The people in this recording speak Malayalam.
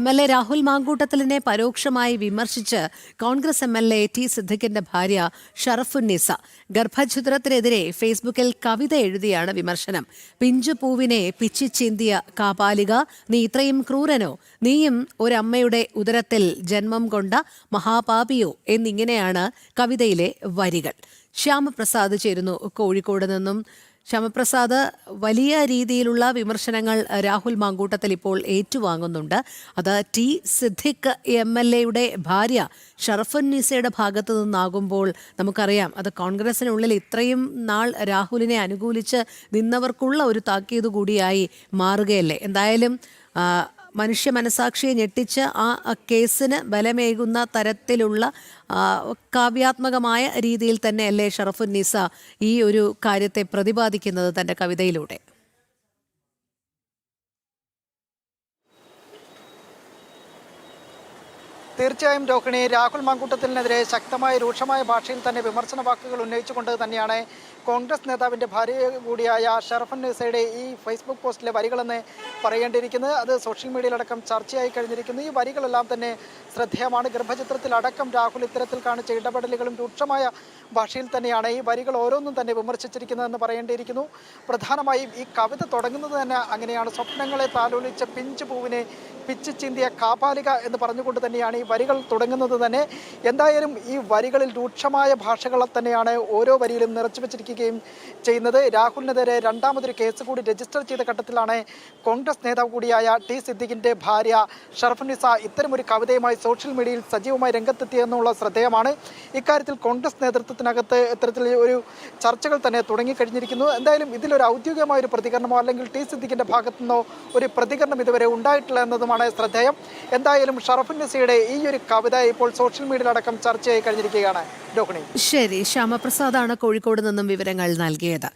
എം.എൽ.എ. രാഹുൽ മാങ്കൂട്ടത്തിലിനെ പരോക്ഷമായി വിമർശിച്ച് കോൺഗ്രസ് എം.എൽ.എ. ടി സിദ്ദിഖിന്റെ ഭാര്യ ഷറഫുന്നിസ ഗർഭഛിദ്രത്തിനെതിരെ ഫേസ്ബുക്കിൽ കവിത എഴുതിയാണ് വിമർശനം. പിഞ്ചു പൂവിനെ പിച്ചിച്ചീന്തിയ കാപാലിക, നീ ഇത്രയും ക്രൂരനോ? നീയും ഒരമ്മയുടെ ഉദരത്തിൽ ജന്മം കൊണ്ട മഹാപാപിയോ എന്നിങ്ങനെയാണ് കവിതയിലെ വരികൾ. ശ്യാമപ്രസാദ് ചേരുന്നു കോഴിക്കോട് നിന്നും. ശ്യാമപ്രസാദ്, വലിയ രീതിയിലുള്ള വിമർശനങ്ങൾ രാഹുൽ മാങ്കൂട്ടത്തിൽ ഇപ്പോൾ ഏറ്റുവാങ്ങുന്നുണ്ട്. അത് ടി സിദ്ദിഖ് എം.എൽ.എയുടെ ഭാര്യ ഷറഫുന്നിസയുടെ ഭാഗത്തു നിന്നാകുമ്പോൾ നമുക്കറിയാം അത് കോൺഗ്രസിനുള്ളിൽ ഇത്രയും നാൾ രാഹുലിനെ അനുകൂലിച്ച് നിന്നവർക്കുള്ള ഒരു താക്കീത് കൂടിയായി മാറുകയല്ലേ. എന്തായാലും മനുഷ്യ മനസാക്ഷിയെ ഞെട്ടിച്ച് ആ കേസിന് ബലമേകുന്ന തരത്തിലുള്ള കാവ്യാത്മകമായ രീതിയിൽ തന്നെയല്ലേ ഷറഫുന്നിസ ഈ ഒരു കാര്യത്തെ പ്രതിപാദിക്കുന്നത് തൻ്റെ കവിതയിലൂടെ? തീർച്ചയായും രോഹിണി, രാഹുൽ മാങ്കൂട്ടത്തിനെതിരെ ശക്തമായ രൂക്ഷമായ ഭാഷയിൽ തന്നെ വിമർശന വാക്കുകൾ ഉന്നയിച്ചുകൊണ്ട് തന്നെയാണ് കോൺഗ്രസ് നേതാവിൻ്റെ ഭാര്യ കൂടിയായ ഷറഫുന്നിസയുടെ ഈ ഫേസ്ബുക്ക് പോസ്റ്റിലെ വരികളെന്ന് പറയേണ്ടിയിരിക്കുന്നത്. അത് സോഷ്യൽ മീഡിയയിലടക്കം ചർച്ചയായി കഴിഞ്ഞിരിക്കുന്നു. ഈ വരികളെല്ലാം തന്നെ ശ്രദ്ധേയമാണ്. ഗർഭചിത്രത്തിലടക്കം രാഹുൽ ഇത്തരത്തിൽ കാണിച്ച ഇടപെടലുകളും രൂക്ഷമായ ഭാഷയിൽ തന്നെയാണ് ഈ വരികൾ ഓരോന്നും തന്നെ വിമർശിച്ചിരിക്കുന്നതെന്ന് പറയേണ്ടിയിരിക്കുന്നു. പ്രധാനമായും ഈ കവിത തുടങ്ങുന്നത് തന്നെ അങ്ങനെയാണ്. സ്വപ്നങ്ങളെ താലോലിച്ച പിഞ്ചു പൂവിനെ പിച്ചു ചിന്തിയ കാപാലിക എന്ന് പറഞ്ഞുകൊണ്ട് തന്നെയാണ് ഈ വരികൾ തുടങ്ങുന്നത് തന്നെ. എന്തായാലും ഈ വരികളിൽ രൂക്ഷമായ ഭാഷകൾ തന്നെയാണ് ഓരോ വരിയിലും നിറച്ചു വെച്ചിരിക്കുകയും ചെയ്യുന്നത്. രാഹുലിനെതിരെ രണ്ടാമതൊരു കേസ് കൂടി രജിസ്റ്റർ ചെയ്ത ഘട്ടത്തിലാണ് കോൺഗ്രസ് നേതാവ് കൂടിയായ ടി സിദ്ദിഖിൻ്റെ ഭാര്യ ഷറഫുന്നിസ ഇത്തരമൊരു കവിതയുമായി സോഷ്യൽ മീഡിയയിൽ സജീവമായി രംഗത്തെത്തിയെന്നുള്ള ശ്രദ്ധേയമാണ്. ഇക്കാര്യത്തിൽ കോൺഗ്രസ് നേതൃത്വത്തിനകത്ത് ഇത്തരത്തിൽ ഒരു ചർച്ചകൾ തന്നെ തുടങ്ങിക്കഴിഞ്ഞിരിക്കുന്നു. എന്തായാലും ഇതിലൊരു ഔദ്യോഗികമായ ഒരു പ്രതികരണമോ അല്ലെങ്കിൽ ടി സിദ്ദിഖിൻ്റെ ഭാഗത്തു നിന്നോ ഒരു പ്രതികരണം ഇതുവരെ ഉണ്ടായിട്ടില്ല എന്നതുമാണ് ശ്രദ്ധേയം. എന്തായാലും ഷറഫുന്നിസയുടെ ഈ ഒരു കവിത ഇപ്പോൾ സോഷ്യൽ മീഡിയയിലടക്കം ചർച്ചയായി കഴിഞ്ഞിരിക്കുകയാണ് രോഹിണി. ശരി, ശ്യാമപ്രസാദാണ് കോഴിക്കോട് നിന്നും വിവരങ്ങൾ നൽകിയത്.